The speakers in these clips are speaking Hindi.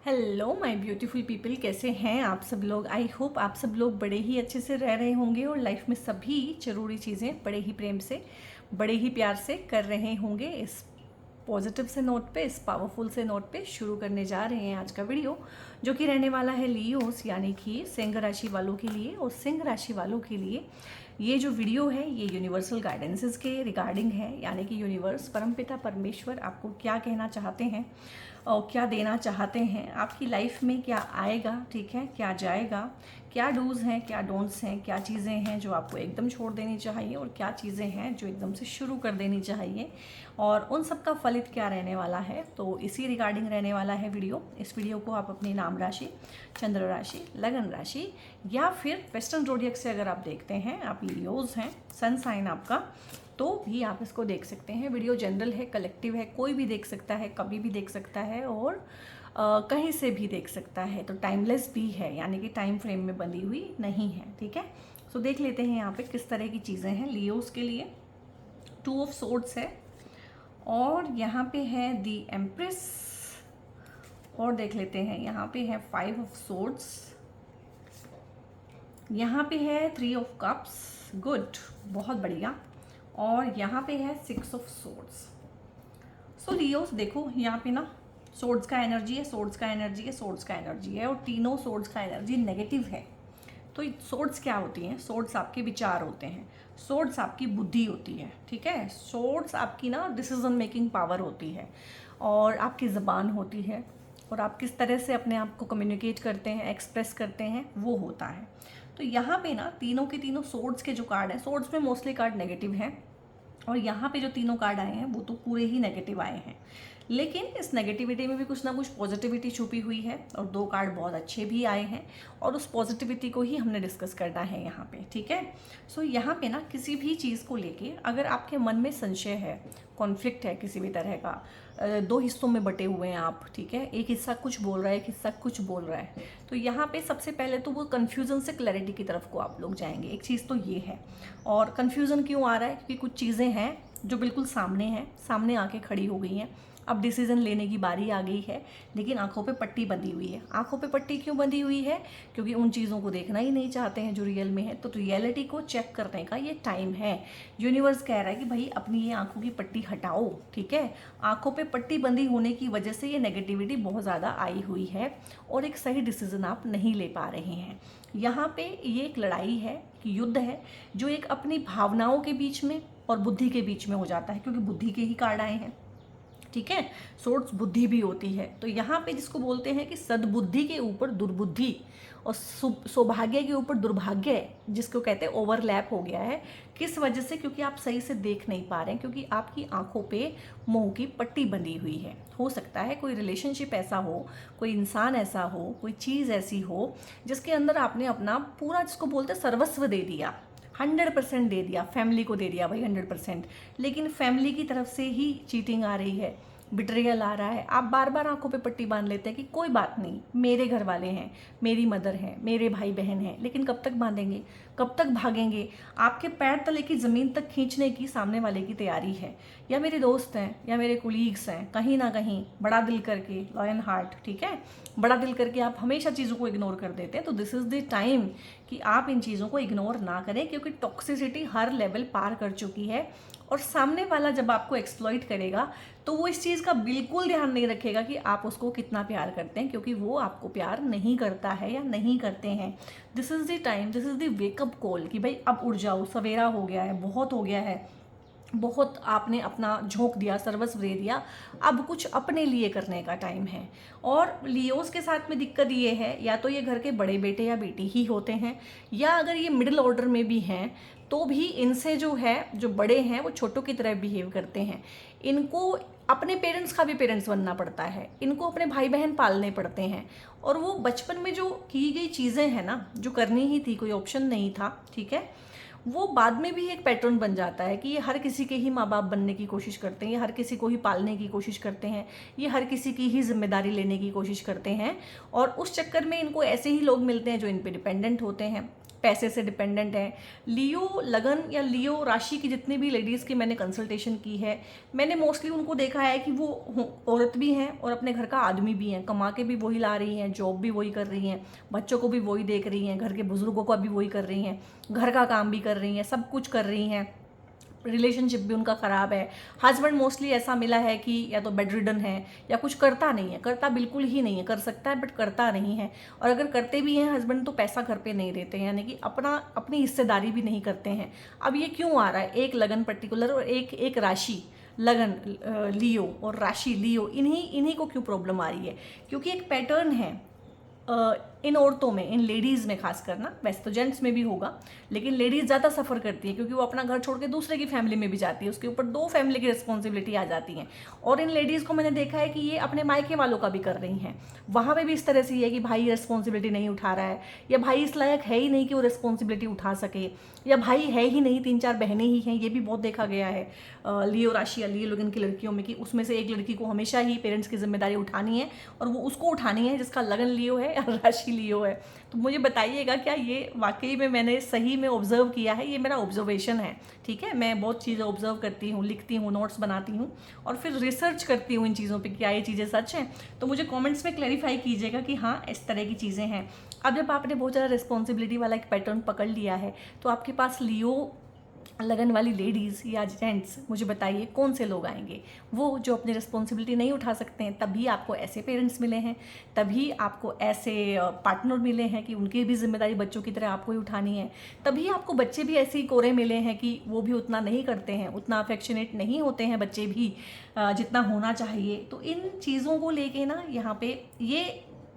हेलो माय ब्यूटीफुल पीपल, कैसे हैं आप सब लोग। आई होप आप सब लोग बड़े ही अच्छे से रह रहे होंगे और लाइफ में सभी ज़रूरी चीज़ें बड़े ही प्रेम से, बड़े ही प्यार से कर रहे होंगे। इस पॉजिटिव से नोट पे, इस पावरफुल से नोट पे शुरू करने जा रहे हैं आज का वीडियो, जो कि रहने वाला है लियोस यानी कि सिंह राशि वालों के लिए। और सिंह राशि वालों के लिए ये जो वीडियो है ये यूनिवर्सल गाइडेंसेस के रिगार्डिंग है, यानी कि यूनिवर्स, परमपिता परमेश्वर आपको क्या कहना चाहते हैं और क्या देना चाहते हैं आपकी लाइफ में, क्या आएगा, ठीक है, क्या जाएगा, क्या डूज़ हैं, क्या डोंट्स हैं, क्या चीज़ें हैं जो आपको एकदम छोड़ देनी चाहिए और क्या चीज़ें हैं जो एकदम से शुरू कर देनी चाहिए, और उन सब का फलित क्या रहने वाला है। तो इसी रिगार्डिंग रहने वाला है वीडियो। इस वीडियो को आप अपनी नाम राशि, चंद्र राशि, लगन राशि या फिर वेस्टर्न जोडिएक से अगर आप देखते हैं, आप लियोज हैं, सन साइन आपका, तो भी आप इसको देख सकते हैं। वीडियो जनरल है, कलेक्टिव है, कोई भी देख सकता है, कभी भी देख सकता है और कहीं से भी देख सकता है। तो टाइमलेस भी है, यानी कि टाइम फ्रेम में बंधी हुई नहीं है, ठीक है। सो देख लेते हैं यहाँ पे किस तरह की चीज़ें हैं लियोस के लिए। 2 ऑफ सोर्ड्स है और यहाँ पे है दी एम्प्रेस, और देख लेते हैं यहाँ पे है 5 ऑफ सोर्ड्स, यहाँ पे है 3 ऑफ कप्स, गुड, बहुत बढ़िया, और यहाँ पे है 6 ऑफ सोर्ड्स। सो लियोस देखो यहाँ पे ना सोर्ड्स का एनर्जी है, सोर्ड्स का एनर्जी है, सोर्ड्स का एनर्जी है, और तीनों सोर्ड्स का एनर्जी नेगेटिव है। तो सोर्ड्स क्या होती हैं? सोर्ड्स आपके विचार होते हैं, सोर्ड्स आपकी बुद्धि होती है, ठीक है। सोर्ड्स आपकी ना डिसीजन मेकिंग पावर होती है और आपकी ज़बान होती है, और आप किस तरह से अपने आप को कम्युनिकेट करते हैं, एक्सप्रेस करते हैं, वो होता है। तो यहाँ पे ना तीनों के तीनों सोर्ड्स के जो कार्ड हैं, सोर्ड्स में मोस्टली कार्ड नेगेटिव हैं, और यहाँ पे जो तीनों कार्ड आए हैं वो तो पूरे ही नेगेटिव आए हैं, लेकिन इस नेगेटिविटी में भी कुछ ना कुछ पॉजिटिविटी छुपी हुई है, और 2 कार्ड बहुत अच्छे भी आए हैं, और उस पॉजिटिविटी को ही हमने डिस्कस करना है यहाँ पे, ठीक है। सो यहाँ पे ना किसी भी चीज़ को लेके अगर आपके मन में संशय है, कॉन्फ्लिक्ट है किसी भी तरह का, 2 हिस्सों में बटे हुए हैं आप, ठीक है, एक हिस्सा कुछ बोल रहा है, एक हिस्सा कुछ बोल रहा है, तो यहाँ पे सबसे पहले तो वो कन्फ्यूज़न से क्लैरिटी की तरफ को आप लोग जाएंगे। एक चीज़ तो ये है, और कन्फ्यूज़न क्यों आ रहा है? क्योंकि कुछ चीज़ें हैं जो बिल्कुल सामने हैं, सामने आके खड़ी हो गई हैं, अब डिसीजन लेने की बारी आ गई है, लेकिन आंखों पे पट्टी बंधी हुई है। आंखों पे पट्टी क्यों बंधी हुई है? क्योंकि उन चीज़ों को देखना ही नहीं चाहते हैं जो रियल में है। तो रियलिटी को चेक करने का ये टाइम है। यूनिवर्स कह रहा है कि भाई अपनी ये आंखों की पट्टी हटाओ, ठीक है। आंखों पे पट्टी बंधी होने की वजह से ये नेगेटिविटी बहुत ज़्यादा आई हुई है और एक सही डिसीजन आप नहीं ले पा रहे हैं। यहाँ पे ये एक लड़ाई है, युद्ध है, जो एक अपनी भावनाओं के बीच में और बुद्धि के बीच में हो जाता है, क्योंकि बुद्धि के ही कार्ड आए हैं, ठीक है। सोर्स बुद्धि भी होती है। तो यहाँ पे जिसको बोलते हैं कि सद्बुद्धि के ऊपर दुर्बुद्धि और सौभाग्य के ऊपर दुर्भाग्य, जिसको कहते हैं ओवरलैप हो गया है। किस वजह से? क्योंकि आप सही से देख नहीं पा रहे हैं, क्योंकि आपकी आंखों पे मोह की पट्टी बंधी हुई है। हो सकता है कोई रिलेशनशिप ऐसा हो, कोई इंसान ऐसा हो, कोई चीज़ ऐसी हो जिसके अंदर आपने अपना पूरा, जिसको बोलते हैं, सर्वस्व दे दिया, 100% दे दिया, फैमिली को दे दिया भाई 100%, लेकिन फैमिली की तरफ से ही चीटिंग आ रही है, बिट्रियल आ रहा है। आप बार बार आंखों पे पट्टी बांध लेते हैं कि कोई बात नहीं, मेरे घर वाले हैं, मेरी मदर है, मेरे भाई बहन हैं, लेकिन कब तक बांधेंगे, कब तक भागेंगे? आपके पैर तले की ज़मीन तक खींचने की सामने वाले की तैयारी है, या मेरे दोस्त हैं या मेरे कोलीग्स हैं, कहीं ना कहीं बड़ा दिल करके, लॉयन हार्ट, ठीक है, बड़ा दिल करके आप हमेशा चीज़ों को इग्नोर कर देते हैं। तो दिस इज़ द टाइम कि आप इन चीज़ों को इग्नोर ना करें, क्योंकि टॉक्सिसिटी हर लेवल पार कर चुकी है, और सामने वाला जब आपको एक्सप्लॉइट करेगा तो वो इस चीज़ का बिल्कुल ध्यान नहीं रखेगा कि आप उसको कितना प्यार करते हैं, क्योंकि वो आपको प्यार नहीं करता है या नहीं करते हैं। This is the time, this is the wake up call कि भाई अब उठ जाओ, सवेरा हो गया है, बहुत हो गया है, बहुत आपने अपना झोंक दिया, सर्वस्व दे दिया, अब कुछ अपने लिए करने का टाइम है। और लियोस के साथ में दिक्कत ये है, या तो ये घर के बड़े बेटे या बेटी ही होते हैं, या अगर ये मिडिल ऑर्डर में भी हैं तो भी इनसे जो है, जो बड़े हैं वो छोटों की तरह बिहेव करते हैं। इनको अपने पेरेंट्स का भी पेरेंट्स बनना पड़ता है, इनको अपने भाई बहन पालने पड़ते हैं, और वो बचपन में जो की गई चीज़ें हैं ना, जो करनी ही थी, कोई ऑप्शन नहीं था, ठीक है, वो बाद में भी एक पैटर्न बन जाता है कि ये हर किसी के ही माँ बाप बनने की कोशिश करते हैं, ये हर किसी को ही पालने की कोशिश करते हैं, ये हर किसी की ही जिम्मेदारी लेने की कोशिश करते हैं, और उस चक्कर में इनको ऐसे ही लोग मिलते हैं जो इन पे डिपेंडेंट होते हैं। पैसे से डिपेंडेंट हैं। लियो लगन या लियो राशि की जितनी भी लेडीज़ की मैंने कंसल्टेशन की है, मैंने मोस्टली उनको देखा है कि वो औरत भी हैं और अपने घर का आदमी भी हैं, कमा के भी वही ला रही हैं, जॉब भी वही कर रही हैं, बच्चों को भी वही देख रही हैं, घर के बुजुर्गों का भी वही कर रही हैं, घर का काम भी कर रही हैं, सब कुछ कर रही हैं। रिलेशनशिप भी उनका ख़राब है। हस्बैंड मोस्टली ऐसा मिला है कि या तो बेड रिडन है या कुछ करता नहीं है, करता बिल्कुल ही नहीं है, कर सकता है बट करता नहीं है। और अगर करते भी हैं हस्बैंड तो पैसा घर पे नहीं देते हैं, यानी कि अपनी हिस्सेदारी भी नहीं करते हैं। अब ये क्यों आ रहा है? एक लगन पर्टिकुलर और एक राशि लगन लियो और राशि लियो, इन्हीं को क्यों प्रॉब्लम आ रही है? क्योंकि एक पैटर्न है इन औरतों में, इन लेडीज़ में खास करना, वैसे तो जेंट्स में भी होगा, लेकिन लेडीज़ ज़्यादा सफ़र करती है क्योंकि वो अपना घर छोड़ के दूसरे की फैमिली में भी जाती है, उसके ऊपर 2 फैमिली की रिस्पॉन्सिबिलिटी आ जाती हैं। और इन लेडीज़ को मैंने देखा है कि ये अपने मायके वालों का भी कर रही हैं, वहाँ पे भी इस तरह से है कि भाई रिस्पॉन्सिबिलिटी नहीं उठा रहा है, या भाई इस लायक है ही नहीं कि वो रिस्पॉन्सिबिलिटी उठा सके, या भाई है ही नहीं, 3-4 बहनें ही हैं। ये भी बहुत देखा गया है लियो राशि या लियो लगन की लड़कियों में कि उसमें से एक लड़की को हमेशा ही पेरेंट्स की जिम्मेदारी उठानी है और वो उसको उठानी है जिसका लगन लियो है या राशि लियो है। तो मुझे बताइएगा क्या ये वाकई में मैंने सही में ऑब्जर्व किया है? ये मेरा ऑब्जर्वेशन है, ठीक है। मैं बहुत चीज़ें ऑब्जर्व करती हूँ, लिखती हूँ, नोट्स बनाती हूँ और फिर रिसर्च करती हूँ इन चीज़ों पे, क्या ये चीज़ें सच हैं। तो मुझे कमेंट्स में क्लैरिफाई कीजिएगा कि हाँ इस तरह की चीज़ें हैं। अब जब आपने बहुत ज़्यादा रिस्पॉन्सिबिलिटी वाला एक पैटर्न पकड़ लिया है तो आपके पास लियो लगन वाली लेडीज़ या जेंट्स, मुझे बताइए कौन से लोग आएंगे? वो जो अपनी रिस्पॉन्सिबिलिटी नहीं उठा सकते हैं। तभी आपको ऐसे पेरेंट्स मिले हैं, तभी आपको ऐसे पार्टनर मिले हैं कि उनकी भी जिम्मेदारी बच्चों की तरह आपको ही उठानी है। तभी आपको बच्चे भी ऐसे ही कोरे मिले हैं कि वो भी उतना नहीं करते हैं, उतना अफेक्शनेट नहीं होते हैं बच्चे भी जितना होना चाहिए। तो इन चीज़ों को लेके ना यहाँ पे ये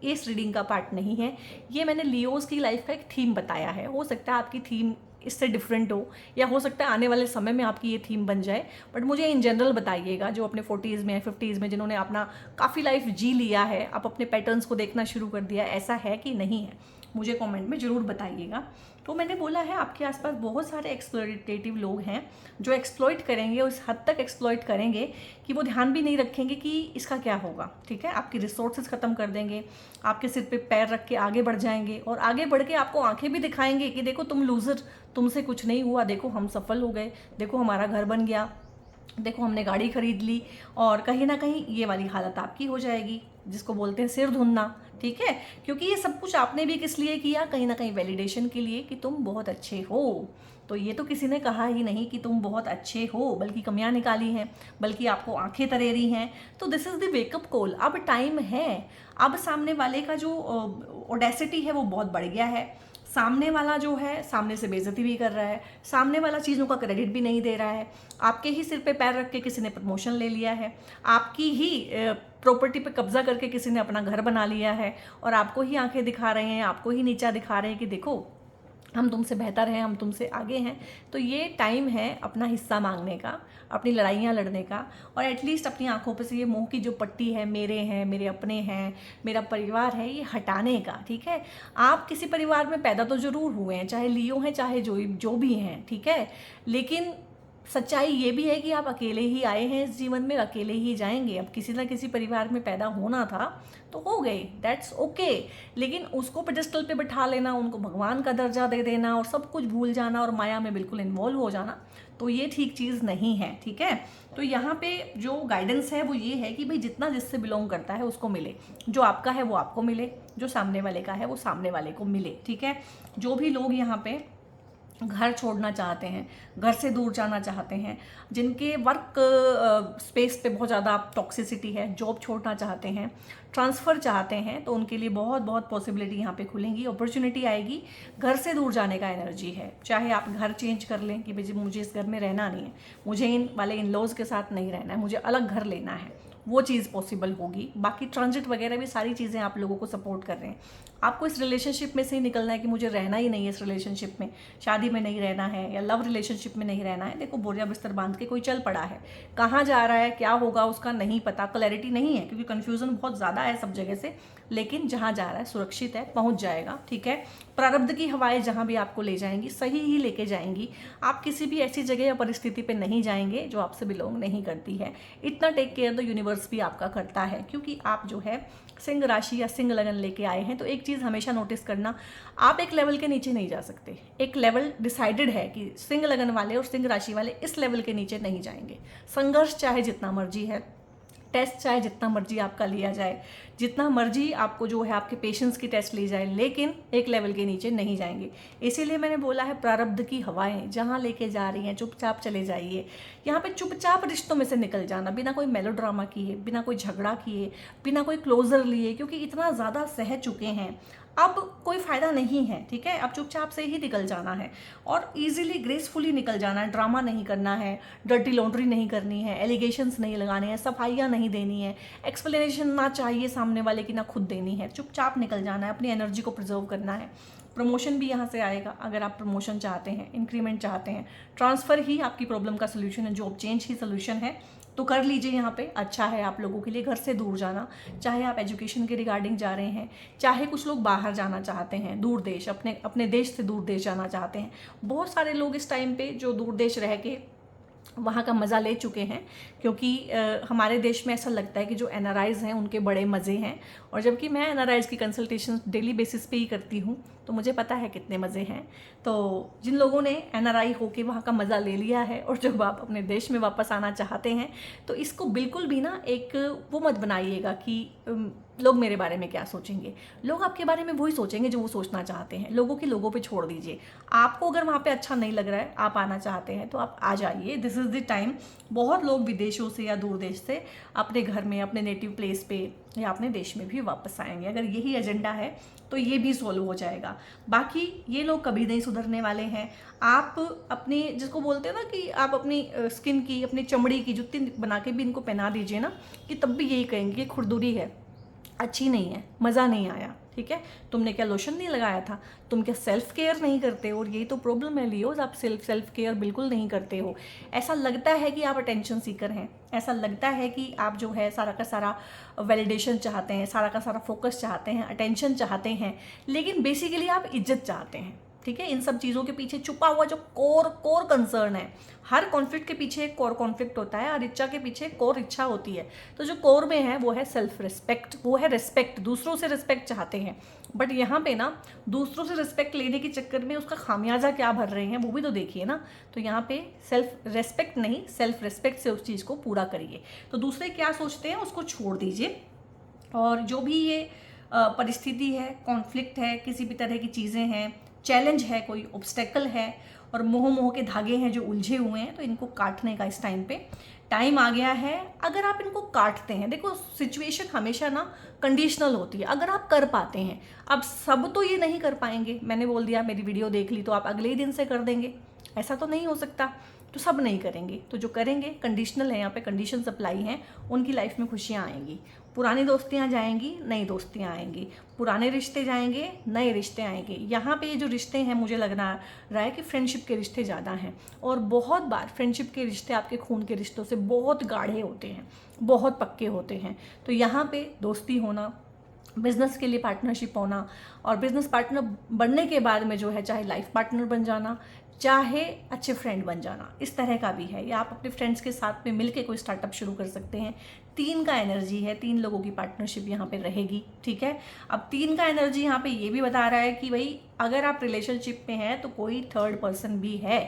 इस रीडिंग का पार्ट नहीं है, ये मैंने लियोज़ की लाइफ का एक थीम बताया है। हो सकता है आपकी थीम इससे डिफरेंट हो, या हो सकता है आने वाले समय में आपकी ये थीम बन जाए, बट मुझे इन जनरल बताइएगा जो अपने 40s में 50s में जिन्होंने अपना काफ़ी लाइफ जी लिया है, आप अपने पैटर्न्स को देखना शुरू कर दिया, ऐसा है कि नहीं है, मुझे कमेंट में ज़रूर बताइएगा। तो मैंने बोला है आपके आसपास बहुत सारे एक्सप्लॉयटेटिव लोग हैं जो एक्सप्लॉइट करेंगे, उस हद तक एक्सप्लॉइट करेंगे कि वो ध्यान भी नहीं रखेंगे कि इसका क्या होगा, ठीक है। आपकी रिसोर्सेज ख़त्म कर देंगे, आपके सिर पे पैर रख के आगे बढ़ जाएंगे और आगे बढ़ के आपको आंखें भी दिखाएंगे कि देखो तुम लूज़र, तुमसे कुछ नहीं हुआ, देखो हम सफल हो गए, देखो हमारा घर बन गया, देखो हमने गाड़ी खरीद ली। और कहीं ना कहीं ये वाली हालत आपकी हो जाएगी जिसको बोलते हैं सिर धुनना, ठीक है। क्योंकि ये सब कुछ आपने भी किस लिए किया? कहीं ना कहीं वैलिडेशन के लिए कि तुम बहुत अच्छे हो। तो ये तो किसी ने कहा ही नहीं कि तुम बहुत अच्छे हो, बल्कि कमियां निकाली हैं, बल्कि आपको आंखें तरेरी हैं। तो this is the wake up call. अब टाइम है, अब सामने वाले का जो ऑडेसिटी है वो बहुत बढ़ गया है। सामने वाला जो है सामने से बेइज्जती भी कर रहा है, सामने वाला चीज़ों का क्रेडिट भी नहीं दे रहा है, आपके ही सिर पे पैर रख के किसी ने प्रमोशन ले लिया है, आपकी ही प्रॉपर्टी पे कब्जा करके किसी ने अपना घर बना लिया है और आपको ही आंखें दिखा रहे हैं, आपको ही नीचा दिखा रहे हैं कि देखो हम तुमसे बेहतर हैं, हम तुमसे आगे हैं। तो ये टाइम है अपना हिस्सा मांगने का, अपनी लड़ाइयाँ लड़ने का, और एटलीस्ट अपनी आंखों पर से ये मोह की जो पट्टी है, मेरे हैं, मेरे अपने हैं, मेरा परिवार है, ये हटाने का, ठीक है। आप किसी परिवार में पैदा तो ज़रूर हुए हैं, चाहे लियो हैं चाहे जो भी हैं, ठीक है, लेकिन सच्चाई ये भी है कि आप अकेले ही आए हैं इस जीवन में, अकेले ही जाएंगे। अब किसी ना किसी परिवार में पैदा होना था तो हो गए, दैट्स ओके। लेकिन उसको पेडेस्टल पे बिठा लेना, उनको भगवान का दर्जा दे देना और सब कुछ भूल जाना और माया में बिल्कुल इन्वॉल्व हो जाना, तो ये ठीक चीज़ नहीं है, ठीक है। तो यहाँ पे जो गाइडेंस है वो ये है कि भाई जितना जिससे बिलोंग करता है उसको मिले, जो आपका है वो आपको मिले, जो सामने वाले का है वो सामने वाले को मिले, ठीक है। जो भी लोग यहाँ पे घर छोड़ना चाहते हैं, घर से दूर जाना चाहते हैं, जिनके वर्क स्पेस पे बहुत ज़्यादा टॉक्सिसिटी है, जॉब छोड़ना चाहते हैं, ट्रांसफ़र चाहते हैं, तो उनके लिए बहुत बहुत पॉसिबिलिटी यहाँ पे खुलेंगी, अपॉर्चुनिटी आएगी। घर से दूर जाने का एनर्जी है, चाहे आप घर चेंज कर लें कि भाई मुझे इस घर में रहना नहीं है, मुझे इन वाले इन लॉज के साथ नहीं रहना है, मुझे अलग घर लेना है, वो चीज़ पॉसिबल होगी। बाकी ट्रांजिट वगैरह भी सारी चीज़ें आप लोगों को सपोर्ट कर रहे हैं। आपको इस रिलेशनशिप में से ही निकलना है कि मुझे रहना ही नहीं है इस रिलेशनशिप में, शादी में नहीं रहना है या लव रिलेशनशिप में नहीं रहना है। देखो बोरिया बिस्तर बांध के कोई चल पड़ा है, कहाँ जा रहा है, क्या होगा उसका नहीं पता, क्लैरिटी नहीं है, क्योंकि कन्फ्यूज़न बहुत ज़्यादा है सब जगह से। लेकिन जहाँ जा रहा है सुरक्षित है, पहुँच जाएगा, ठीक है। प्रारब्ध की हवाएं जहाँ भी आपको ले जाएंगी सही ही लेके जाएंगी। आप किसी भी ऐसी जगह या परिस्थिति पे नहीं जाएंगे जो आपसे बिलोंग नहीं करती है। इतना take care the universe universe भी आपका करता है, क्योंकि आप जो है सिंह राशि या सिंह लगन लेके आए हैं। तो एक चीज़ हमेशा नोटिस करना, आप एक लेवल के नीचे नहीं जा सकते। एक लेवल डिसाइडेड है कि सिंह लगन वाले और सिंह राशि वाले इस लेवल के नीचे नहीं जाएंगे। संघर्ष चाहे जितना मर्जी है, टेस्ट चाहे जितना मर्जी आपका लिया जाए, जितना मर्जी आपको जो है आपके पेशेंस की टेस्ट ली जाए, लेकिन एक लेवल के नीचे नहीं जाएंगे। इसीलिए मैंने बोला है प्रारब्ध की हवाएं जहाँ लेके जा रही हैं चुपचाप चले जाइए। यहाँ पे चुपचाप रिश्तों में से निकल जाना, बिना कोई मेलोड्रामा किए, बिना कोई झगड़ा किए, बिना कोई क्लोजर लिए, क्योंकि इतना ज़्यादा सह चुके हैं, अब कोई फ़ायदा नहीं है। ठीक है, अब चुपचाप से ही निकल जाना है और इजीली ग्रेसफुली निकल जाना है। ड्रामा नहीं करना है, डर्टी लॉन्ड्री नहीं करनी है, एलिगेशंस नहीं लगाने हैं, सफाइयाँ नहीं देनी है, एक्सप्लेनेशन ना चाहिए सामने वाले की ना खुद देनी है। चुपचाप निकल जाना है, अपनी एनर्जी को प्रिजर्व करना है। प्रमोशन भी यहाँ से आएगा अगर आप प्रमोशन चाहते हैं, इंक्रीमेंट चाहते हैं। ट्रांसफ़र ही आपकी प्रॉब्लम का सोल्यूशन है, जॉब चेंज ही सोल्यूशन है, तो कर लीजिए। यहाँ पे अच्छा है आप लोगों के लिए घर से दूर जाना, चाहे आप एजुकेशन के रिगार्डिंग जा रहे हैं, चाहे कुछ लोग बाहर जाना चाहते हैं, दूर देश, अपने देश से दूर देश जाना चाहते हैं। बहुत सारे लोग इस टाइम पे जो दूर देश रह के वहाँ का मज़ा ले चुके हैं, क्योंकि हमारे देश में ऐसा लगता है कि जो NRIs हैं उनके बड़े मज़े हैं, और जबकि मैं NRIs की कंसल्टेशन डेली बेसिस पे ही करती हूँ, तो मुझे पता है कितने मज़े हैं। तो जिन लोगों ने NRI होके वहाँ का मज़ा ले लिया है और जब आप अपने देश में वापस आना चाहते हैं, तो इसको बिल्कुल भी ना एक वो मत बनाइएगा कि लोग मेरे बारे में क्या सोचेंगे। लोग आपके बारे में वही सोचेंगे जो वो सोचना चाहते हैं। लोगों की लोगों पे छोड़ दीजिए। आपको अगर वहाँ पे अच्छा नहीं लग रहा है, आप आना चाहते हैं, तो आप आ जाइए। This is the time. बहुत लोग विदेशों से या दूर देश से अपने घर में, अपने नेटिव प्लेस पे या अपने देश में भी वापस आएंगे। अगर यही एजेंडा है तो ये भी सॉल्व हो जाएगा। बाकी ये लोग कभी नहीं सुधरने वाले हैं। आप अपनी, जिसको बोलते हैं ना कि आप अपनी स्किन की, अपनी चमड़ी की जुत्ती बना के भी इनको पहना दीजिए ना, कि तब भी यही कहेंगे कि खुरदुरी है, अच्छी नहीं है, मज़ा नहीं आया। ठीक है, तुमने क्या लोशन नहीं लगाया था, तुम क्या सेल्फ केयर नहीं करते हो। और यही तो प्रॉब्लम है लियोज, आप सेल्फ केयर बिल्कुल नहीं करते हो। ऐसा लगता है कि आप अटेंशन सीकर हैं, ऐसा लगता है कि आप जो है सारा का सारा वैलिडेशन चाहते हैं, सारा का सारा फोकस चाहते हैं, अटेंशन चाहते हैं, लेकिन बेसिकली आप इज्जत चाहते हैं। ठीक है, इन सब चीज़ों के पीछे छुपा हुआ जो कोर कंसर्न है, हर कॉन्फ्लिक्ट के पीछे एक कोर कॉन्फ्लिक्ट होता है और इच्छा के पीछे कोर इच्छा होती है। तो जो कोर में है वो है सेल्फ रिस्पेक्ट, वो है रिस्पेक्ट, दूसरों से रिस्पेक्ट चाहते हैं। बट यहाँ पे ना दूसरों से रिस्पेक्ट लेने के चक्कर में उसका खामियाजा क्या भर रहे हैं वो भी तो देखिए ना। तो यहाँ पे सेल्फ रिस्पेक्ट नहीं, सेल्फ रिस्पेक्ट से उस चीज़ को पूरा करिए। तो दूसरे क्या सोचते हैं उसको छोड़ दीजिए, और जो भी ये परिस्थिति है, कॉन्फ्लिक्ट है, किसी भी तरह की चीज़ें हैं, चैलेंज है, कोई ऑब्स्टेकल है और मोह के धागे हैं जो उलझे हुए हैं, तो इनको काटने का इस टाइम पे टाइम आ गया है। अगर आप इनको काटते हैं, देखो सिचुएशन हमेशा ना कंडीशनल होती है। अगर आप कर पाते हैं, अब सब तो ये नहीं कर पाएंगे, मैंने बोल दिया मेरी वीडियो देख ली तो आप अगले ही दिन से कर देंगे, ऐसा तो नहीं हो सकता। तो सब नहीं करेंगे, तो जो करेंगे कंडीशनल है, यहाँ पे कंडीशन सप्लाई हैं, उनकी लाइफ में खुशियाँ आएंगी। पुरानी दोस्तियाँ जाएंगी, नई दोस्तियाँ आएंगी, पुराने रिश्ते जाएंगे, नए रिश्ते आएंगे। यहाँ पे ये जो रिश्ते हैं मुझे लग रहा है कि फ्रेंडशिप के रिश्ते ज़्यादा हैं, और बहुत बार फ्रेंडशिप के रिश्ते आपके खून के रिश्तों से बहुत गाढ़े होते हैं, बहुत पक्के होते हैं। तो यहाँ पे दोस्ती होना, बिजनेस के लिए पार्टनरशिप होना, और बिजनेस पार्टनर बनने के बाद में जो है चाहे लाइफ पार्टनर बन जाना, चाहे अच्छे फ्रेंड बन जाना, इस तरह का भी है। या आप अपने फ्रेंड्स के साथ में मिलके कोई स्टार्टअप शुरू कर सकते हैं। 3 का एनर्जी है, 3 लोगों की पार्टनरशिप यहाँ पे रहेगी। ठीक है, अब 3 का एनर्जी यहाँ पे ये भी बता रहा है कि भाई अगर आप रिलेशनशिप में हैं तो कोई थर्ड पर्सन भी है।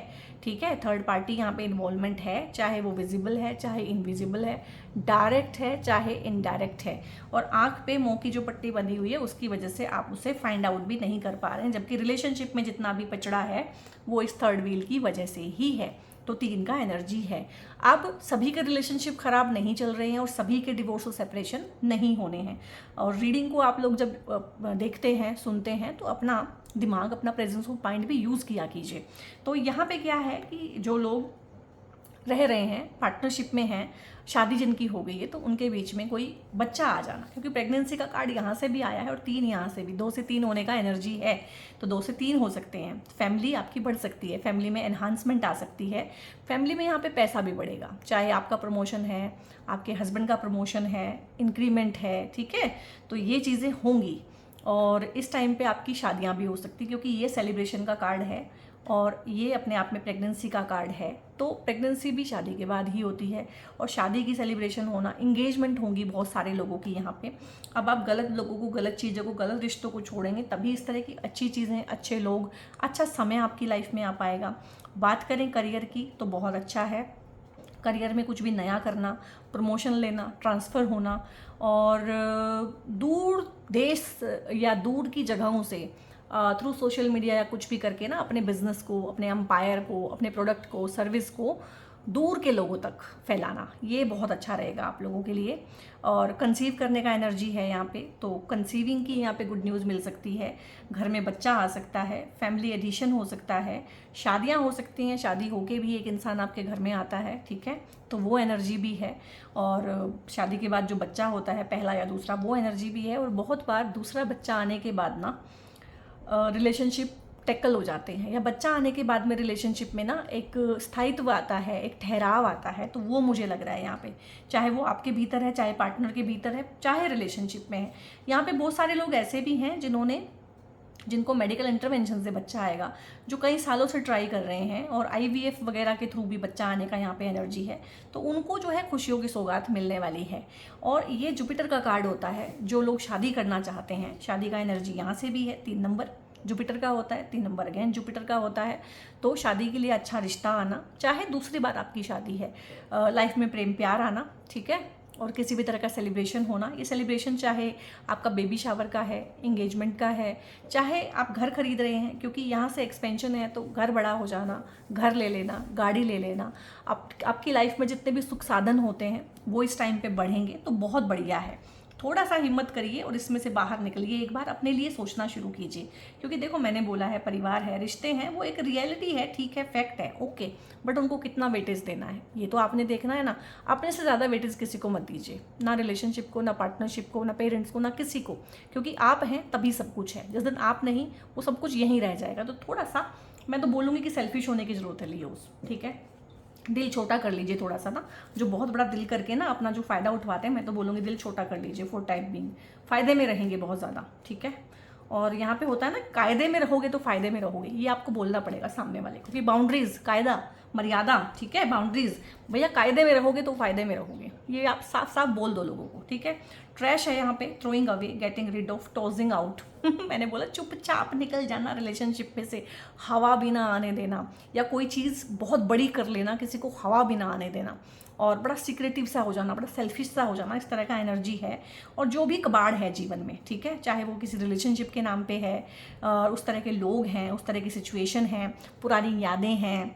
ठीक है, थर्ड पार्टी यहाँ पे इन्वॉल्वमेंट है, चाहे वो विजिबल है चाहे इनविजिबल है, डायरेक्ट है चाहे इनडायरेक्ट है। और आंख पे मुंह की जो पट्टी बंधी हुई है उसकी वजह से आप उसे फाइंड आउट भी नहीं कर पा रहे हैं, जबकि रिलेशनशिप में जितना भी पचड़ा है वो इस थर्ड व्हील की वजह से ही है। तो 3 का एनर्जी है। अब सभी के रिलेशनशिप खराब नहीं चल रहे हैं और सभी के डिवोर्स और सेपरेशन नहीं होने हैं। और रीडिंग को आप लोग जब देखते हैं, सुनते हैं, तो अपना दिमाग, अपना प्रेजेंस ऑफ माइंड भी यूज़ किया कीजिए। तो यहाँ पे क्या है कि जो लोग रह रहे हैं, पार्टनरशिप में हैं, शादी जिनकी हो गई है, तो उनके बीच में कोई बच्चा आ जाना, क्योंकि प्रेगनेंसी का कार्ड यहाँ से भी आया है और 3 यहाँ से भी, 2 से 3 होने का एनर्जी है, तो 2 से 3 हो सकते हैं। फैमिली आपकी बढ़ सकती है, फैमिली में एनहांसमेंट आ सकती है, फैमिली में यहाँ पे पैसा भी बढ़ेगा, चाहे आपका प्रमोशन है, आपके हस्बैंड का प्रमोशन है, इंक्रीमेंट है। ठीक है, तो ये चीज़ें होंगी। और इस टाइम पे आपकी शादियाँ भी हो सकती, क्योंकि ये सेलिब्रेशन का कार्ड है और ये अपने आप में प्रेगनेंसी का कार्ड है। तो प्रेगनेंसी भी शादी के बाद ही होती है और शादी की सेलिब्रेशन होना, इंगेजमेंट होंगी बहुत सारे लोगों की यहाँ पे। अब आप गलत लोगों को, गलत चीज़ों को, गलत रिश्तों को छोड़ेंगे तभी इस तरह की अच्छी चीज़ें, अच्छे लोग, अच्छा समय आपकी लाइफ में आ पाएगा। बात करें करियर की तो बहुत अच्छा है। करियर में कुछ भी नया करना, प्रमोशन लेना, ट्रांसफ़र होना और दूर देश या दूर की जगहों से थ्रू सोशल मीडिया या कुछ भी करके ना अपने बिजनेस को, अपने एम्पायर को, अपने प्रोडक्ट को, सर्विस को दूर के लोगों तक फैलाना, ये बहुत अच्छा रहेगा आप लोगों के लिए। और कंसीव करने का एनर्जी है यहाँ पे, तो कंसीविंग की यहाँ पे गुड न्यूज़ मिल सकती है। घर में बच्चा आ सकता है, फैमिली एडिशन हो सकता है, शादियाँ हो सकती हैं, शादी होके भी एक इंसान आपके घर में आता है, ठीक है, तो वो एनर्जी भी है। और शादी के बाद जो बच्चा होता है, पहला या दूसरा, वो एनर्जी भी है। और बहुत बार दूसरा बच्चा आने के बाद ना रिलेशनशिप टैकल हो जाते हैं, या बच्चा आने के बाद में रिलेशनशिप में ना एक स्थायित्व आता है, एक ठहराव आता है। तो वो मुझे लग रहा है यहाँ पे, चाहे वो आपके भीतर है, चाहे पार्टनर के भीतर है, चाहे रिलेशनशिप में है। यहाँ पे बहुत सारे लोग ऐसे भी हैं जिनको मेडिकल इंटरवेंशन से बच्चा आएगा, जो कई सालों से ट्राई कर रहे हैं, और IVF वगैरह के थ्रू भी बच्चा आने का यहाँ पे एनर्जी है। तो उनको जो है खुशियों की सौगात मिलने वाली है। और ये जुपिटर का कार्ड होता है, जो लोग शादी करना चाहते हैं, शादी का एनर्जी यहाँ से भी है। 3 नंबर जुपिटर का होता है, 3 नंबर अगेन जुपिटर का होता है। तो शादी के लिए अच्छा रिश्ता आना, चाहे दूसरी बार आपकी शादी है, लाइफ में प्रेम प्यार आना, ठीक है, और किसी भी तरह का सेलिब्रेशन होना। ये सेलिब्रेशन चाहे आपका बेबी शावर का है, इंगेजमेंट का है, चाहे आप घर खरीद रहे हैं, क्योंकि यहाँ से एक्सपेंशन है, तो घर बड़ा हो जाना, घर ले लेना, गाड़ी ले लेना, आपकी लाइफ में जितने भी सुख साधन होते हैं वो इस टाइम पे बढ़ेंगे। तो बहुत बढ़िया है। थोड़ा सा हिम्मत करिए और इसमें से बाहर निकलिए, एक बार अपने लिए सोचना शुरू कीजिए। क्योंकि देखो, मैंने बोला है, परिवार है, रिश्ते हैं, वो एक रियलिटी है, ठीक है, फैक्ट है, ओके, बट उनको कितना वेटेज देना है ये तो आपने देखना है ना। अपने से ज़्यादा वेटेज किसी को मत दीजिए, ना रिलेशनशिप को, ना पार्टनरशिप को, ना पेरेंट्स को, ना किसी को। क्योंकि आप हैं तभी सब कुछ है, जिस दिन आप नहीं, वो सब कुछ यहीं रह जाएगा। तो थोड़ा सा मैं तो बोलूँगी कि सेल्फिश होने की ज़रूरत है लियोस, ठीक है। दिल छोटा कर लीजिए थोड़ा सा ना, जो बहुत बड़ा दिल करके ना अपना जो फ़ायदा उठवाते हैं, मैं तो बोलूँगी दिल छोटा कर लीजिए फॉर टाइम बीइंग, फ़ायदे में रहेंगे बहुत ज़्यादा, ठीक है। और यहाँ पे होता है ना, कायदे में रहोगे तो फ़ायदे में रहोगे, ये आपको बोलना पड़ेगा सामने वाले को, क्योंकि बाउंड्रीज, कायदा, मर्यादा, ठीक है, बाउंड्रीज, भैया कायदे में रहोगे तो फ़ायदे में रहोगे, ये आप साफ साफ बोल दो लोगों को, ठीक है। ट्रैश है यहाँ पे, throwing away, getting rid of, tossing out मैंने बोला चुपचाप निकल जाना रिलेशनशिप में से, हवा भी ना आने देना, या कोई चीज़ बहुत बड़ी कर लेना, किसी को हवा भी ना आने देना, और बड़ा सीक्रेटिव सा हो जाना, बड़ा सेल्फिश सा हो जाना, इस तरह का एनर्जी है। और जो भी कबाड़ है जीवन में, ठीक है, चाहे वो किसी रिलेशनशिप के नाम पे है, उस तरह के लोग हैं, उस तरह की सिचुएशन है, पुरानी यादें हैं,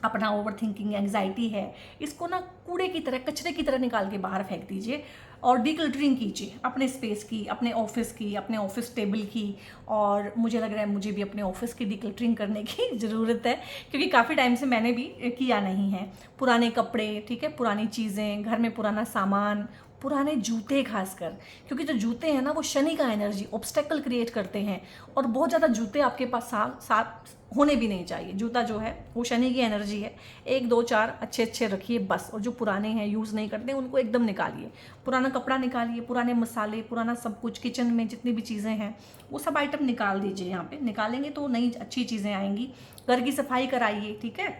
अपना ओवर थिंकिंग, एंग्जाइटी है, इसको ना कूड़े की तरह, कचरे की तरह निकाल के बाहर फेंक दीजिए और डिक्लटरिंग कीजिए अपने स्पेस की, अपने ऑफिस की, अपने ऑफिस टेबल की। और मुझे लग रहा है मुझे भी अपने ऑफिस की डिक्लटरिंग करने की ज़रूरत है, क्योंकि काफ़ी टाइम से मैंने भी किया नहीं है। पुराने कपड़े, ठीक है, पुरानी चीज़ें, घर में पुराना सामान, पुराने जूते खासकर, क्योंकि जो जूते हैं ना वो शनि का एनर्जी, ऑब्स्टेकल क्रिएट करते हैं। और बहुत ज़्यादा जूते आपके पास साथ होने भी नहीं चाहिए। जूता जो है वो शनि की एनर्जी है। 1 2 4 अच्छे अच्छे रखिए बस, और जो पुराने हैं, यूज़ नहीं करते, उनको एकदम निकालिए। पुराना कपड़ा निकालिए, पुराने मसाले, पुराना सब कुछ, किचन में जितनी भी चीज़ें हैं वो सब आइटम निकाल दीजिए। यहाँ पे निकालेंगे तो नई अच्छी चीज़ें आएंगी। घर की सफाई कराइए, ठीक है,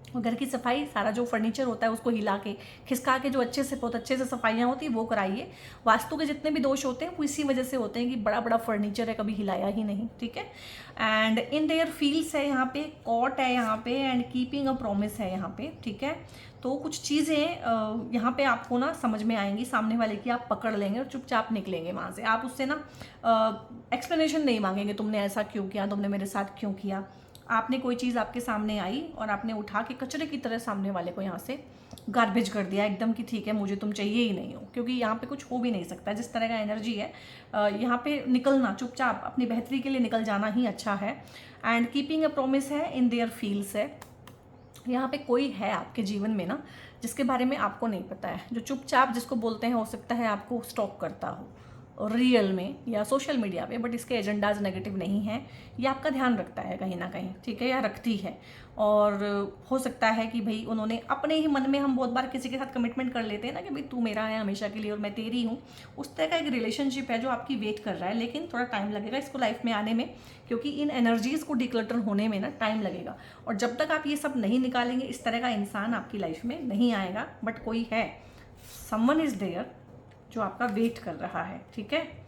और घर की सफाई, सारा जो फर्नीचर होता है उसको हिला के, खिसका के, जो अच्छे से, बहुत अच्छे से सफाइयाँ होती है वो कराइए। वास्तु के जितने भी दोष होते हैं वो इसी वजह से होते हैं कि बड़ा बड़ा फर्नीचर है, कभी हिलाया ही नहीं, ठीक है। एंड इन देयर फील्ड्स है यहाँ पे, कॉट है यहाँ पे, एंड कीपिंग अ प्रॉमिस है यहाँ पे, ठीक है। तो कुछ चीज़ें यहाँ पे आपको ना समझ में आएंगी, सामने वाले की आप पकड़ लेंगे और चुपचाप निकलेंगे वहाँ से। आप उससे ना एक्सप्लेनेशन नहीं मांगेंगे, तुमने ऐसा क्यों किया, तुमने मेरे साथ क्यों किया। आपने कोई चीज़ आपके सामने आई और आपने उठा के कचरे की तरह सामने वाले को यहाँ से गार्बेज कर दिया एकदम, कि ठीक है मुझे तुम चाहिए ही नहीं हो, क्योंकि यहाँ पे कुछ हो भी नहीं सकता। जिस तरह का एनर्जी है यहाँ पे निकलना, चुपचाप अपनी बेहतरी के लिए निकल जाना ही अच्छा है। एंड कीपिंग अ प्रॉमिस है, इन देयर फील्ड्स है। यहाँ पे कोई है आपके जीवन में ना जिसके बारे में आपको नहीं पता है, जो चुपचाप, जिसको बोलते हैं हो सकता है आपको स्टॉक करता हो, रियल में या सोशल मीडिया पे, बट इसके एजेंडाज नेगेटिव नहीं हैं। ये आपका ध्यान रखता है कहीं ना कहीं, ठीक है, या रखती है। और हो सकता है कि भाई उन्होंने अपने ही मन में, हम बहुत बार किसी के साथ कमिटमेंट कर लेते हैं ना कि भाई तू मेरा है हमेशा के लिए और मैं तेरी हूँ, उस तरह का एक रिलेशनशिप है जो आपकी वेट कर रहा है, लेकिन थोड़ा टाइम लगेगा इसको लाइफ में आने में, क्योंकि इन एनर्जीज़ को डिक्लटर होने में ना टाइम लगेगा। और जब तक आप ये सब नहीं निकालेंगे, इस तरह का इंसान आपकी लाइफ में नहीं आएगा। बट कोई है, समवन इज़ देयर जो आपका वेट कर रहा है, ठीक है।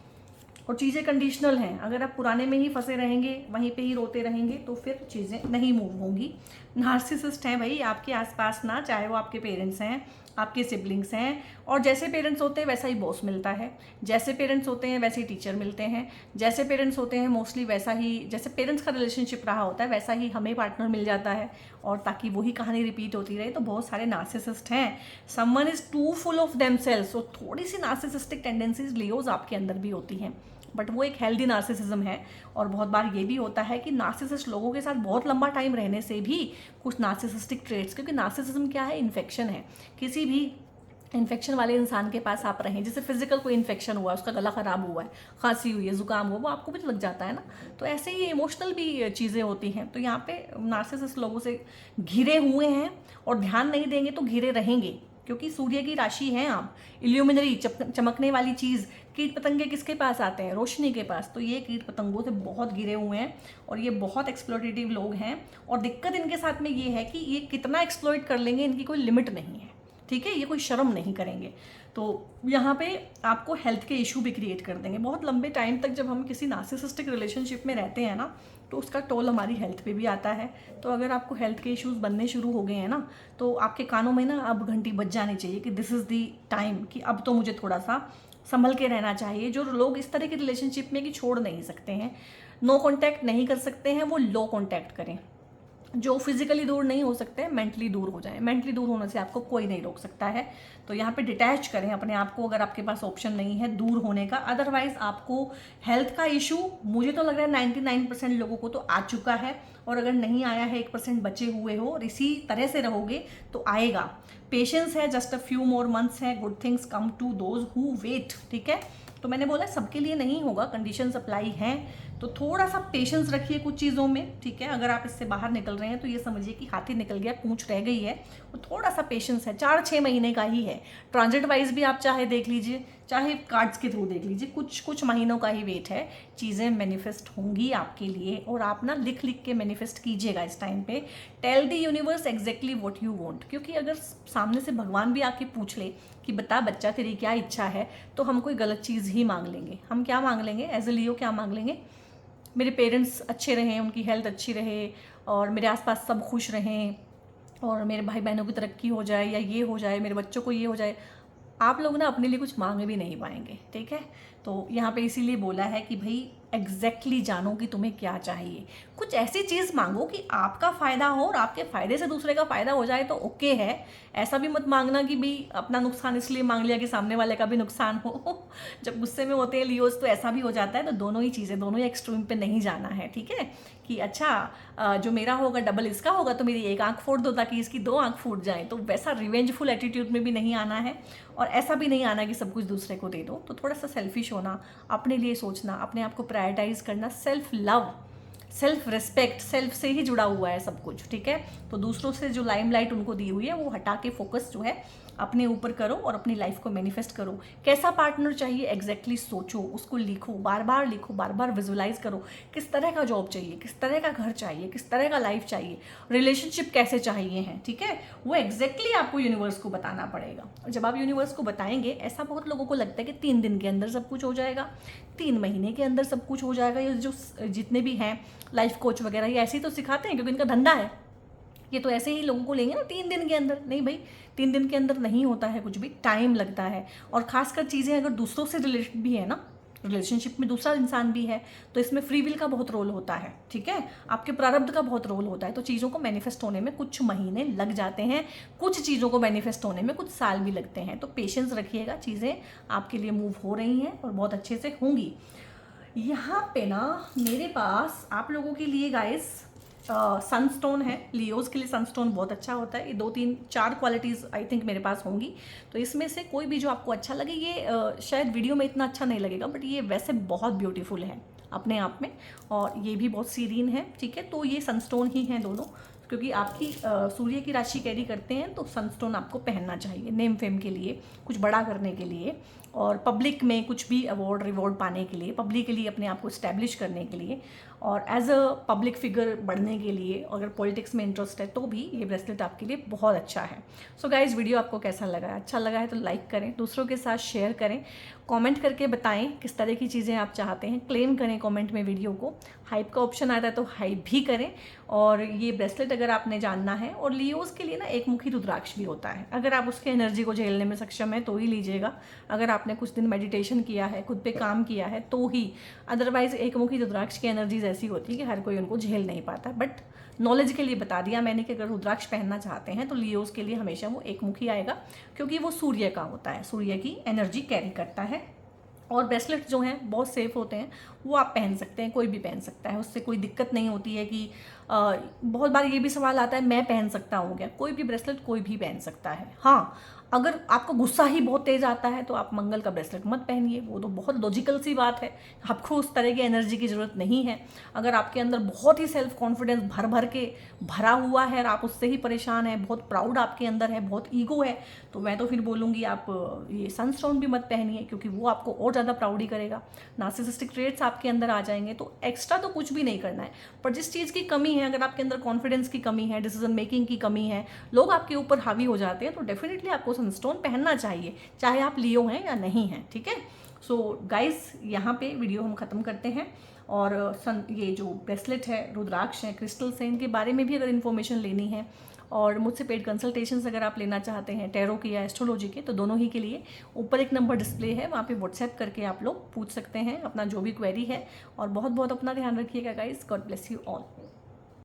और चीज़ें कंडीशनल हैं। अगर आप पुराने में ही फंसे रहेंगे, वहीं पे ही रोते रहेंगे, तो फिर चीज़ें नहीं मूव होंगी। नार्सिसिस्ट हैं भाई आपके आसपास ना, चाहे वो आपके पेरेंट्स हैं, आपके सिबलिंग्स हैं, और जैसे पेरेंट्स होते हैं वैसा ही बॉस मिलता है, जैसे पेरेंट्स होते हैं वैसे ही टीचर मिलते हैं, जैसे पेरेंट्स होते हैं मोस्टली वैसा ही, जैसे पेरेंट्स का रिलेशनशिप रहा होता है वैसा ही हमें पार्टनर मिल जाता है, और ताकि वही कहानी रिपीट होती रहे। तो बहुत सारे नार्सिसिस्ट हैं। Someone is too full of themselves, तो थोड़ी सी नार्सिसिस्टिक टेंडेंसीज लियोज आपके अंदर भी होती हैं, बट वो एक हेल्दी नार्सिसिज्म है। और बहुत बार ये भी होता है कि नार्सिसिस्ट लोगों के साथ बहुत लंबा टाइम रहने से भी कुछ नार्सिसिस्टिक ट्रेट्स, क्योंकि नार्सिसिज्म क्या है, इन्फेक्शन है। किसी भी इन्फेक्शन वाले इंसान के पास आप रहें, जैसे फिजिकल कोई इन्फेक्शन हुआ है, उसका गला खराब हुआ है, खांसी हुई है, जुकाम हुआ, वो आपको भी लग जाता है ना। तो ऐसे ही इमोशनल भी चीज़ें होती हैं। तो यहाँ पे नार्सिसिस्ट लोगों से घिरे हुए हैं, और ध्यान नहीं देंगे तो घिरे रहेंगे, क्योंकि सूर्य की राशि हैं आप, इल्यूमिनरी, चमकने वाली चीज़। कीट पतंगे किसके पास आते हैं, रोशनी के पास। तो ये कीट पतंगों से बहुत घिरे हुए हैं, और ये बहुत एक्सप्लॉइटेटिव लोग हैं। और दिक्कत इनके साथ में ये है कि ये कितना एक्सप्लॉइट कर लेंगे, इनकी कोई लिमिट नहीं है, ठीक है। ये कोई शर्म नहीं करेंगे। तो यहाँ पे आपको हेल्थ के इशू भी क्रिएट कर देंगे। बहुत लंबे टाइम तक जब हम किसी नार्सिसिस्टिक रिलेशनशिप में रहते हैं ना, तो उसका टोल हमारी हेल्थ पे भी आता है। तो अगर आपको हेल्थ के इश्यूज बनने शुरू हो गए हैं ना, तो आपके कानों में ना अब घंटी बज जानी चाहिए कि दिस इज़ दी टाइम, कि अब तो मुझे थोड़ा सा संभल के रहना चाहिए। जो लोग इस तरह की रिलेशनशिप में कि छोड़ नहीं सकते हैं, नो कॉन्टैक्ट नहीं कर सकते हैं, वो लो कॉन्टैक्ट करें। जो फिजिकली दूर नहीं हो सकते, मेंटली दूर हो जाए। मेंटली दूर होने से आपको कोई नहीं रोक सकता है। तो यहाँ पे डिटैच करें अपने आप को, अगर आपके पास ऑप्शन नहीं है दूर होने का। अदरवाइज आपको हेल्थ का इशू, मुझे तो लग रहा है 99% लोगों को तो आ चुका है, और अगर नहीं आया है 1% बचे हुए हो, और इसी तरह से रहोगे तो आएगा। पेशेंस है, just a few more months है, good things come to those who wait, ठीक है। तो मैंने बोला सबके लिए नहीं होगा, कंडीशन अप्लाई हैं, तो थोड़ा सा पेशेंस रखिए कुछ चीज़ों में, ठीक है। अगर आप इससे बाहर निकल रहे हैं तो ये समझिए कि हाथी निकल गया, पूंछ रह गई है। वो थोड़ा सा पेशेंस है, 4-6 महीने का ही है। ट्रांजिट वाइज भी आप चाहे देख लीजिए, चाहे कार्ड्स के थ्रू देख लीजिए, कुछ महीनों का ही वेट है। चीज़ें मैनिफेस्ट होंगी आपके लिए, और आप ना लिख लिख के मैनिफेस्ट कीजिएगा इस टाइम पे। Tell the universe exactly what you want, क्योंकि अगर सामने से भगवान भी आके पूछ ले कि बता बच्चा तेरी क्या इच्छा है, तो हम कोई गलत चीज़ ही मांग लेंगे। हम क्या मांग लेंगे एज ए लियो, क्या मांग लेंगे, मेरे पेरेंट्स अच्छे रहें, उनकी हेल्थ अच्छी रहे, और मेरे आसपास सब खुश रहें, और मेरे भाई बहनों की तरक्की हो जाए, या ये हो जाए, मेरे बच्चों को ये हो जाए। आप लोग ना अपने लिए कुछ मांग भी नहीं पाएंगे, ठीक है। तो यहाँ पे इसीलिए बोला है कि भाई एग्जैक्टली जानो कि तुम्हें क्या चाहिए। कुछ ऐसी चीज़ मांगो कि आपका फ़ायदा हो, और आपके फ़ायदे से दूसरे का फ़ायदा हो जाए तो ओके है। ऐसा भी मत मांगना कि भाई अपना नुकसान इसलिए मांग लिया कि सामने वाले का भी नुकसान हो। जब गुस्से में होते हैं लियोज तो ऐसा भी हो जाता है। तो दोनों ही चीज़ें, दोनों ही एक्सट्रीम पे नहीं जाना है, ठीक है। कि अच्छा जो मेरा होगा डबल इसका होगा, तो मेरी एक आंख फोड़ दो ताकि इसकी 2 आंख फूट जाए। तो वैसा रिवेंजफुल एटीट्यूड में भी नहीं आना है, और ऐसा भी नहीं आना कि सब कुछ दूसरे को दे दो। तो थोड़ा सा सेल्फिश होना, अपने लिए सोचना, अपने आप को प्रायोरिटाइज करना, self love, self respect, self से ही जुड़ा हुआ है सब कुछ, ठीक है। तो दूसरों से जो लाइमलाइट उनको दी हुई है वो हटा के फोकस जो है अपने ऊपर करो, और अपनी लाइफ को मैनिफेस्ट करो। कैसा पार्टनर चाहिए एग्जैक्टली सोचो, उसको लिखो, बार बार लिखो, बार बार विजुलाइज करो। किस तरह का जॉब चाहिए, किस तरह का घर चाहिए, किस तरह का लाइफ चाहिए, रिलेशनशिप कैसे चाहिए हैं, ठीक है। वो एग्जैक्टली आपको यूनिवर्स को बताना पड़ेगा। जब आप यूनिवर्स को बताएंगे, ऐसा बहुत लोगों को लगता है कि 3 दिन के अंदर सब कुछ हो जाएगा, 3 महीने के अंदर सब कुछ हो जाएगा। ये जो जितने भी हैं लाइफ कोच वगैरह, ये ऐसे ही तो सिखाते हैं क्योंकि इनका धंधा है। ये तो ऐसे ही लोगों को लेंगे ना 3 दिन के अंदर। नहीं भाई, 3 दिन के अंदर नहीं होता है कुछ भी, टाइम लगता है। और खासकर चीज़ें अगर दूसरों से रिलेटेड भी है ना, रिलेशनशिप में दूसरा इंसान भी है, तो इसमें फ्री विल का बहुत रोल होता है, ठीक है। आपके प्रारब्ध का बहुत रोल होता है। तो चीज़ों को मैनिफेस्ट होने में कुछ महीने लग जाते हैं, कुछ चीज़ों को मैनिफेस्ट होने में कुछ साल भी लगते हैं। तो पेशेंस रखिएगा, चीज़ें आपके लिए मूव हो रही हैं और बहुत अच्छे से होंगी। यहाँ पे ना मेरे पास आप लोगों के लिए गाइस सनस्टोन है, लियोज़ के लिए सनस्टोन बहुत अच्छा होता है। ये 2-3-4 क्वालिटीज़ आई थिंक मेरे पास होंगी, तो इसमें से कोई भी जो आपको अच्छा लगे। ये शायद वीडियो में इतना अच्छा नहीं लगेगा, बट ये वैसे बहुत ब्यूटीफुल है अपने आप में, और ये भी बहुत सीरीन है, ठीक है। तो ये सनस्टोन ही हैं दोनों, क्योंकि आपकी सूर्य की राशि कैरी करते हैं, तो सनस्टोन आपको पहनना चाहिए नेम फेम के लिए, कुछ बड़ा करने के लिए, और पब्लिक में कुछ भी अवार्ड रिवॉर्ड पाने के लिए, पब्लिकली अपने आप को इस्टेब्लिश करने के लिए, और एज अ पब्लिक फिगर बढ़ने के लिए, अगर पॉलिटिक्स में इंटरेस्ट है तो भी ये ब्रेसलेट आपके लिए बहुत अच्छा है। सो गाइज, वीडियो आपको कैसा लगा? अच्छा लगा है तो लाइक करें, दूसरों के साथ शेयर करें, कमेंट करके बताएं किस तरह की चीज़ें आप चाहते हैं, क्लेम करें कमेंट में वीडियो को। हाइप का ऑप्शन आता है तो हाइप भी करें। और ये ब्रेसलेट अगर आपने जानना है, और लियोज़ के लिए ना एक मुखी रुद्राक्ष भी होता है, अगर आप उसके एनर्जी को झेलने में सक्षम है तो ही लीजिएगा। अगर आपने कुछ दिन मेडिटेशन किया है, खुद पे काम किया है तो ही, अदरवाइज एक मुखी रुद्राक्ष की एनर्जीज ऐसी होती है कि हर कोई उनको झेल नहीं पाता। बट नॉलेज के लिए बता दिया मैंने कि अगर रुद्राक्ष पहनना चाहते हैं तो लियोज़ के लिए हमेशा वो एक मुखी आएगा, क्योंकि वो सूर्य का होता है, सूर्य की एनर्जी कैरी करता है। और ब्रेसलेट जो हैं बहुत सेफ़ होते हैं, वो आप पहन सकते हैं, कोई भी पहन सकता है, उससे कोई दिक्कत नहीं होती है कि बहुत बार ये भी सवाल आता है मैं पहन सकता हूँ क्या? कोई भी ब्रेसलेट कोई भी पहन सकता है। हाँ, अगर आपको गुस्सा ही बहुत तेज आता है तो आप मंगल का ब्रेसलेट मत पहनिए, वो तो बहुत लॉजिकल सी बात है, आपको उस तरह की एनर्जी की ज़रूरत नहीं है। अगर आपके अंदर बहुत ही सेल्फ कॉन्फिडेंस भर भर के भरा हुआ है और आप उससे ही परेशान हैं, बहुत प्राउड आपके अंदर है, बहुत ईगो है, तो मैं तो फिर बोलूँगी आप ये सनस्टोन भी मत पहनिए, क्योंकि वो आपको और ज़्यादा प्राउडी करेगा, नार्सिसिस्टिक ट्रेट्स आपके अंदर आ जाएंगे। तो एक्स्ट्रा तो कुछ भी नहीं करना है, पर जिस चीज़ की कमी है, अगर आपके अंदर कॉन्फिडेंस की कमी है, डिसीजन मेकिंग की कमी है, लोग आपके ऊपर हावी हो जाते हैं, तो डेफिनेटली आपको सनस्टोन पहनना चाहिए, चाहे आप लियो हैं या नहीं हैं, ठीक है। सो गाइस, यहाँ पे वीडियो हम ख़त्म करते हैं। और ये जो ब्रेसलेट है, रुद्राक्ष है, क्रिस्टल्स हैं, इनके बारे में भी अगर इन्फॉर्मेशन लेनी है और मुझसे पेड कंसल्टेशंस अगर आप लेना चाहते हैं टैरो की या एस्ट्रोलॉजी के, तो दोनों ही के लिए ऊपर एक नंबर डिस्प्ले है, वहाँ पे व्हाट्सएप करके आप लोग पूछ सकते हैं अपना जो भी क्वेरी है। और बहुत बहुत अपना ध्यान रखिएगा guys. God bless you all.